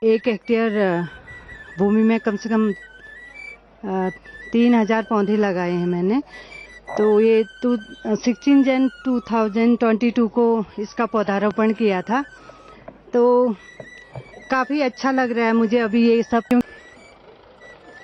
1 hectare भूमि में कम से कम 3000 पौधे लगाए हैं मैंने। तो ये 16 जन 2022 को इसका पौधारोपण किया था। तो काफ़ी अच्छा लग रहा है मुझे अभी ये सब।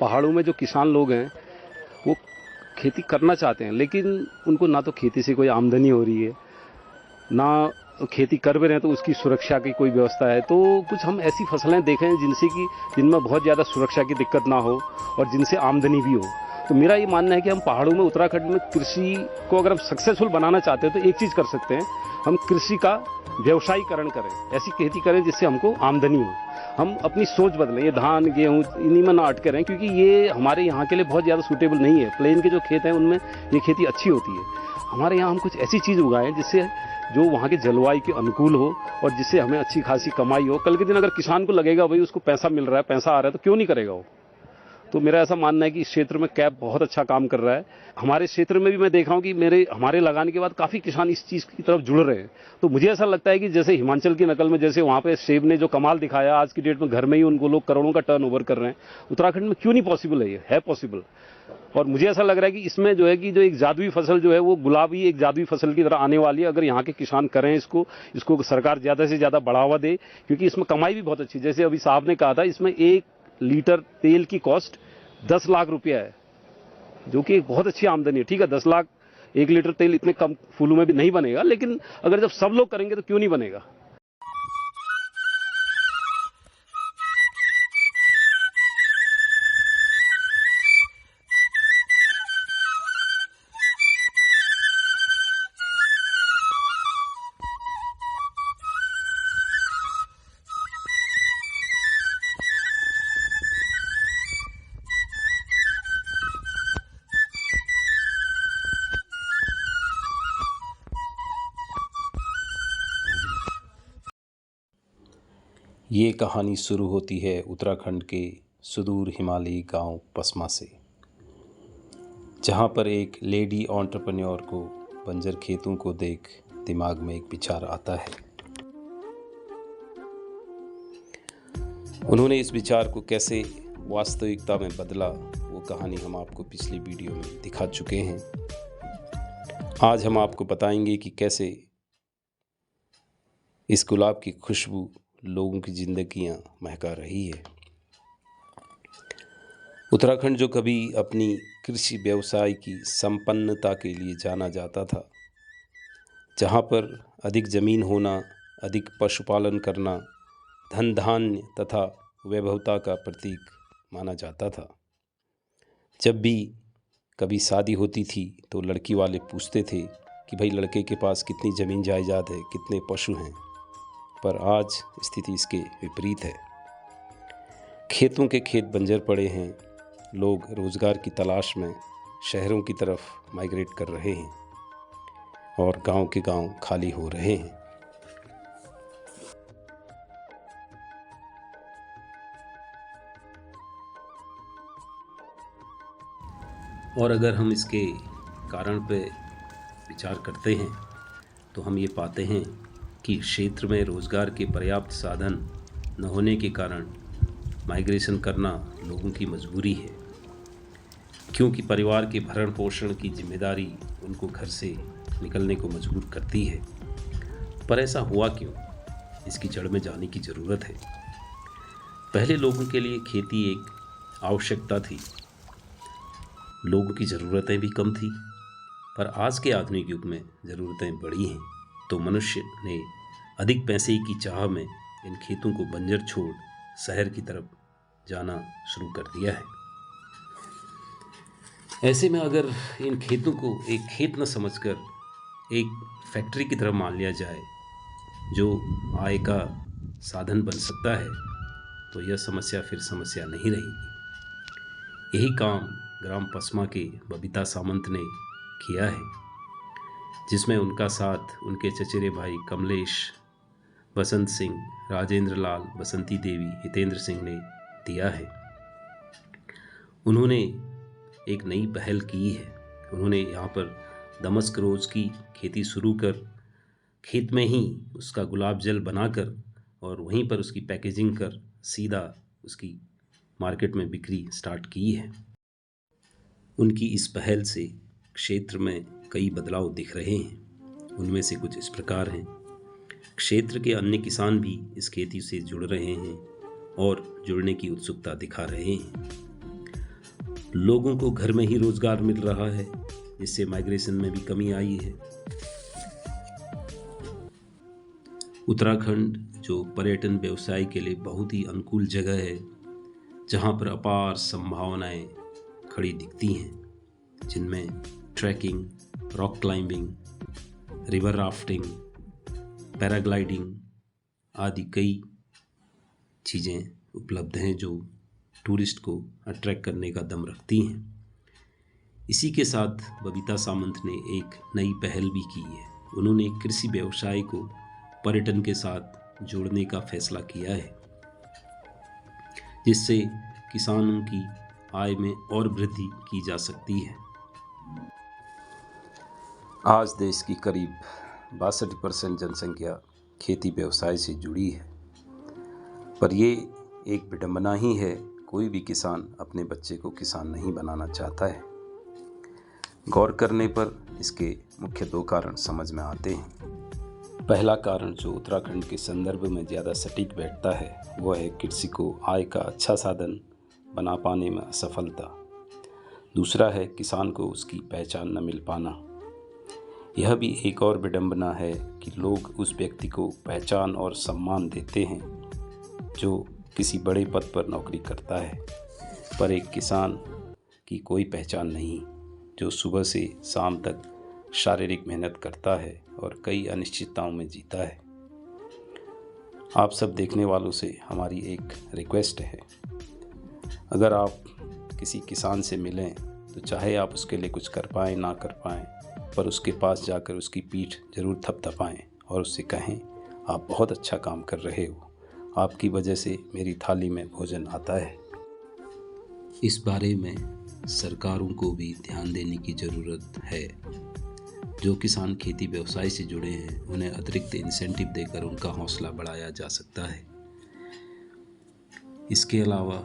पहाड़ों में जो किसान लोग हैं वो खेती करना चाहते हैं, लेकिन उनको ना तो खेती से कोई आमदनी हो रही है, ना खेती कर भी रहे हैं तो उसकी सुरक्षा की कोई व्यवस्था है। तो कुछ हम ऐसी फसलें देखें जिनमें बहुत ज़्यादा सुरक्षा की दिक्कत ना हो और जिनसे आमदनी भी हो। तो मेरा ये मानना है कि हम पहाड़ों में, उत्तराखंड में कृषि को अगर हम सक्सेसफुल बनाना चाहते हैं तो एक चीज़ कर सकते हैं, हम कृषि का व्यवसायीकरण करें, ऐसी खेती करें जिससे हमको आमदनी हो। हम अपनी सोच बदलें, ये धान गेहूँ इन्हीं में ना अटके रहें, क्योंकि ये हमारे यहाँ के लिए बहुत ज़्यादा सूटेबल नहीं है। प्लेन के जो खेत हैं उनमें ये खेती अच्छी होती है। हमारे यहाँ हम कुछ ऐसी चीज़ उगाएं जिससे जो वहाँ के जलवायु के अनुकूल हो और जिससे हमें अच्छी खासी कमाई हो। कल के दिन अगर किसान को लगेगा भाई उसको पैसा मिल रहा है, पैसा आ रहा है, तो क्यों नहीं करेगा वो। तो मेरा ऐसा मानना है कि इस क्षेत्र में कैब बहुत अच्छा काम कर रहा है। हमारे क्षेत्र में भी मैं देख रहा हूं कि हमारे लगाने के बाद काफ़ी किसान इस चीज़ की तरफ जुड़ रहे हैं। तो मुझे ऐसा लगता है कि जैसे हिमाचल की नकल में जैसे वहाँ पे सेब ने जो कमाल दिखाया, आज की डेट में घर में ही उनको लोग करोड़ों का टर्नओवर कर रहे हैं, उत्तराखंड में क्यों नहीं पॉसिबल है? ये है पॉसिबल। और मुझे ऐसा लग रहा है कि इसमें जो है कि जो एक जादुई फसल जो है वो गुलाब ही एक जादुई फसल की तरह आने वाली है, अगर यहाँ के किसान करें इसको सरकार ज़्यादा से ज़्यादा बढ़ावा दे, क्योंकि इसमें कमाई भी बहुत अच्छी। जैसे अभी साहब ने कहा था, इसमें 1 लीटर तेल की कॉस्ट 10 लाख रुपया है, जो कि एक बहुत अच्छी आमदनी है। ठीक है, 10 लाख 1 लीटर तेल इतने कम फूलों में भी नहीं बनेगा, लेकिन अगर जब सब लोग करेंगे तो क्यों नहीं बनेगा। ये कहानी शुरू होती है उत्तराखंड के सुदूर हिमालयी गांव पस्मा से, जहां पर एक लेडी एंटरप्रेन्योर को बंजर खेतों को देख दिमाग में एक विचार आता है। उन्होंने इस विचार को कैसे वास्तविकता में बदला, वो कहानी हम आपको पिछली वीडियो में दिखा चुके हैं। आज हम आपको बताएंगे कि कैसे इस गुलाब की खुशबू लोगों की जिंदगियां महका रही है। उत्तराखंड जो कभी अपनी कृषि व्यवसाय की संपन्नता के लिए जाना जाता था, जहां पर अधिक ज़मीन होना, अधिक पशुपालन करना धन धान्य तथा वैभवता का प्रतीक माना जाता था। जब भी कभी शादी होती थी तो लड़की वाले पूछते थे कि भाई लड़के के पास कितनी ज़मीन जायदाद है, कितने पशु हैं। पर आज स्थिति इसके विपरीत है। खेतों के खेत बंजर पड़े हैं, लोग रोज़गार की तलाश में शहरों की तरफ माइग्रेट कर रहे हैं और गांव के गांव खाली हो रहे हैं। और अगर हम इसके कारण पे विचार करते हैं तो हम ये पाते हैं कि क्षेत्र में रोज़गार के पर्याप्त साधन न होने के कारण माइग्रेशन करना लोगों की मजबूरी है, क्योंकि परिवार के भरण पोषण की जिम्मेदारी उनको घर से निकलने को मजबूर करती है। पर ऐसा हुआ क्यों, इसकी जड़ में जाने की ज़रूरत है। पहले लोगों के लिए खेती एक आवश्यकता थी, लोगों की ज़रूरतें भी कम थी। पर आज के आधुनिक युग में ज़रूरतें बढ़ी हैं, तो मनुष्य ने अधिक पैसे की चाह में इन खेतों को बंजर छोड़ शहर की तरफ जाना शुरू कर दिया है। ऐसे में अगर इन खेतों को एक खेत न समझकर एक फैक्ट्री की तरफ मान लिया जाए जो आय का साधन बन सकता है, तो यह समस्या फिर समस्या नहीं रहेगी। यही काम ग्राम पस्मा के बबीता सामंत ने किया है, जिसमें उनका साथ उनके चचेरे भाई कमलेश, बसंत सिंह, राजेंद्र लाल, बसंती देवी, हितेंद्र सिंह ने दिया है। उन्होंने एक नई पहल की है। उन्होंने यहाँ पर दमस्क रोज़ की खेती शुरू कर खेत में ही उसका गुलाब जल बनाकर और वहीं पर उसकी पैकेजिंग कर सीधा उसकी मार्केट में बिक्री स्टार्ट की है। उनकी इस पहल से क्षेत्र में कई बदलाव दिख रहे हैं। उनमें से कुछ इस प्रकार हैं। क्षेत्र के अन्य किसान भी इस खेती से जुड़ रहे हैं और जुड़ने की उत्सुकता दिखा रहे हैं। लोगों को घर में ही रोजगार मिल रहा है, जिससे माइग्रेशन में भी कमी आई है। उत्तराखंड जो पर्यटन व्यवसाय के लिए बहुत ही अनुकूल जगह है, जहां पर अपार संभावनाएं खड़ी दिखती हैं, जिनमें trekking, rock climbing, river rafting, paragliding आदि कई चीज़ें उपलब्ध हैं जो टूरिस्ट को अट्रैक्ट करने का दम रखती हैं। इसी के साथ बबीता सामंत ने एक नई पहल भी की है। उन्होंने कृषि व्यवसाय को पर्यटन के साथ जोड़ने का फैसला किया है, जिससे किसानों की आय में और वृद्धि की जा सकती है। आज देश की करीब 62% जनसंख्या खेती व्यवसाय से जुड़ी है, पर ये एक विडंबना ही है, कोई भी किसान अपने बच्चे को किसान नहीं बनाना चाहता है। गौर करने पर इसके मुख्य 2 कारण समझ में आते हैं। पहला कारण जो उत्तराखंड के संदर्भ में ज़्यादा सटीक बैठता है, वह है कृषि को आय का अच्छा साधन बना पाने में असफलता। दूसरा है किसान को उसकी पहचान न मिल पाना। यह भी एक और विडंबना है कि लोग उस व्यक्ति को पहचान और सम्मान देते हैं जो किसी बड़े पद पर नौकरी करता है, पर एक किसान की कोई पहचान नहीं, जो सुबह से शाम तक शारीरिक मेहनत करता है और कई अनिश्चितताओं में जीता है। आप सब देखने वालों से हमारी एक रिक्वेस्ट है, अगर आप किसी किसान से मिलें तो चाहे आप उसके लिए कुछ कर पाएँ ना कर पाएँ, पर उसके पास जाकर उसकी पीठ जरूर थपथपाएं और उससे कहें, आप बहुत अच्छा काम कर रहे हो, आपकी वजह से मेरी थाली में भोजन आता है। इस बारे में सरकारों को भी ध्यान देने की ज़रूरत है। जो किसान खेती व्यवसाय से जुड़े हैं, उन्हें अतिरिक्त इंसेंटिव देकर उनका हौसला बढ़ाया जा सकता है। इसके अलावा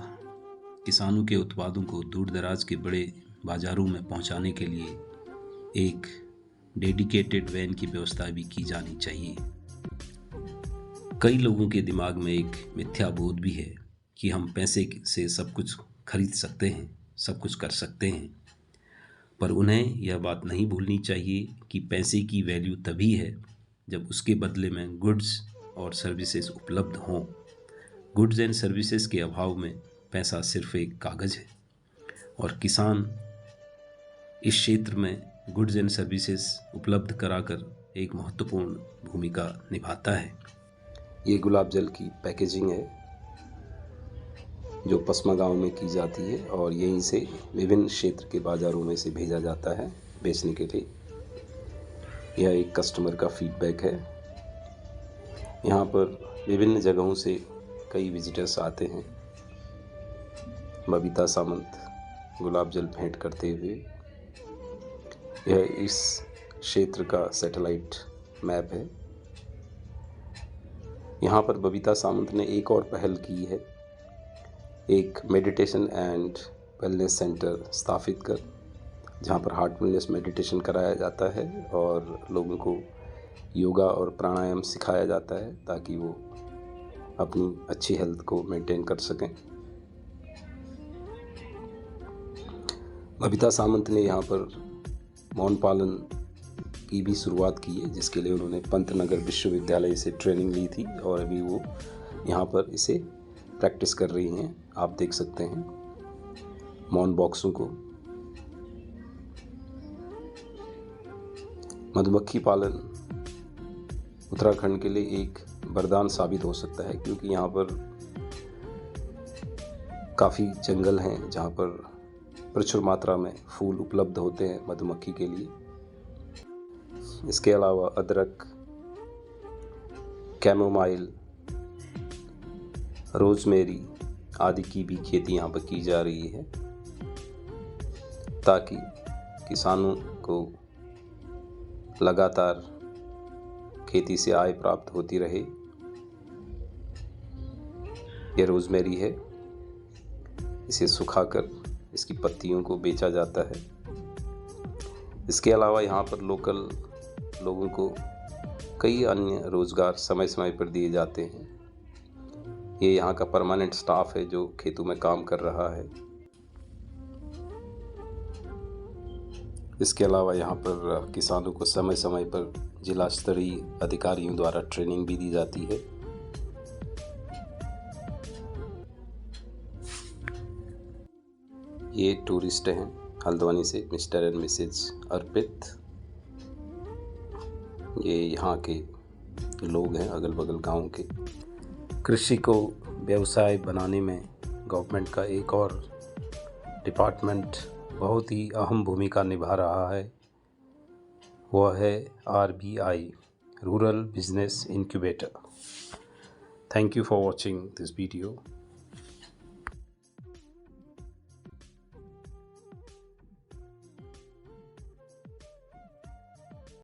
किसानों के उत्पादों को दूर दराज के बड़े बाज़ारों में पहुंचाने के लिए एक डेडिकेटेड वैन की व्यवस्था भी की जानी चाहिए। कई लोगों के दिमाग में एक मिथ्या बोध भी है कि हम पैसे से सब कुछ खरीद सकते हैं, सब कुछ कर सकते हैं, पर उन्हें यह बात नहीं भूलनी चाहिए कि पैसे की वैल्यू तभी है जब उसके बदले में गुड्स और सर्विसेज उपलब्ध हों। गुड्स एंड सर्विसेज के अभाव में पैसा सिर्फ एक कागज़ है, और किसान इस क्षेत्र में गुड्स एंड सर्विसेज उपलब्ध कराकर एक महत्वपूर्ण भूमिका निभाता है। ये गुलाब जल की पैकेजिंग है जो पसमा गांव में की जाती है और यहीं से विभिन्न क्षेत्र के बाज़ारों में से भेजा जाता है बेचने के लिए। यह एक कस्टमर का फीडबैक है। यहाँ पर विभिन्न जगहों से कई विजिटर्स आते हैं बबीता सामंत गुलाब जल भेंट करते हुए। यह इस क्षेत्र का सैटेलाइट मैप है। यहाँ पर बबीता सामंत ने एक और पहल की है, एक मेडिटेशन एंड वेलनेस सेंटर स्थापित कर, जहाँ पर हार्टफुलनेस मेडिटेशन कराया जाता है और लोगों को योगा और प्राणायाम सिखाया जाता है ताकि वो अपनी अच्छी हेल्थ को मेंटेन कर सकें। बबीता सामंत ने यहाँ पर मौन पालन की भी शुरुआत की है, जिसके लिए उन्होंने पंतनगर विश्वविद्यालय से ट्रेनिंग ली थी और अभी वो यहाँ पर इसे प्रैक्टिस कर रही हैं। आप देख सकते हैं मौन बॉक्सों को। मधुमक्खी पालन उत्तराखंड के लिए एक वरदान साबित हो सकता है, क्योंकि यहाँ पर काफ़ी जंगल हैं जहाँ पर प्रचुर मात्रा में फूल उपलब्ध होते हैं मधुमक्खी के लिए। इसके अलावा अदरक, कैमोमाइल, रोजमेरी आदि की भी खेती यहाँ पर की जा रही है ताकि किसानों को लगातार खेती से आय प्राप्त होती रहे ये रोज़मेरी है। इसे सुखाकर इसकी पत्तियों को बेचा जाता है। इसके अलावा यहाँ पर लोकल लोगों को कई अन्य रोज़गार समय समय पर दिए जाते हैं। ये यहाँ का परमानेंट स्टाफ है जो खेतों में काम कर रहा है। इसके अलावा यहाँ पर किसानों को समय समय पर जिला स्तरीय अधिकारियों द्वारा ट्रेनिंग भी दी जाती है। ये टूरिस्ट हैं हल्द्वानी से, मिस्टर एंड मिसेज अर्पित। ये यहाँ के लोग हैं, अगल बगल गांव के। कृषि को व्यवसाय बनाने में गवर्नमेंट का एक और डिपार्टमेंट बहुत ही अहम भूमिका निभा रहा है, वह है RBI, rural business incubator. Thank you for watching this video.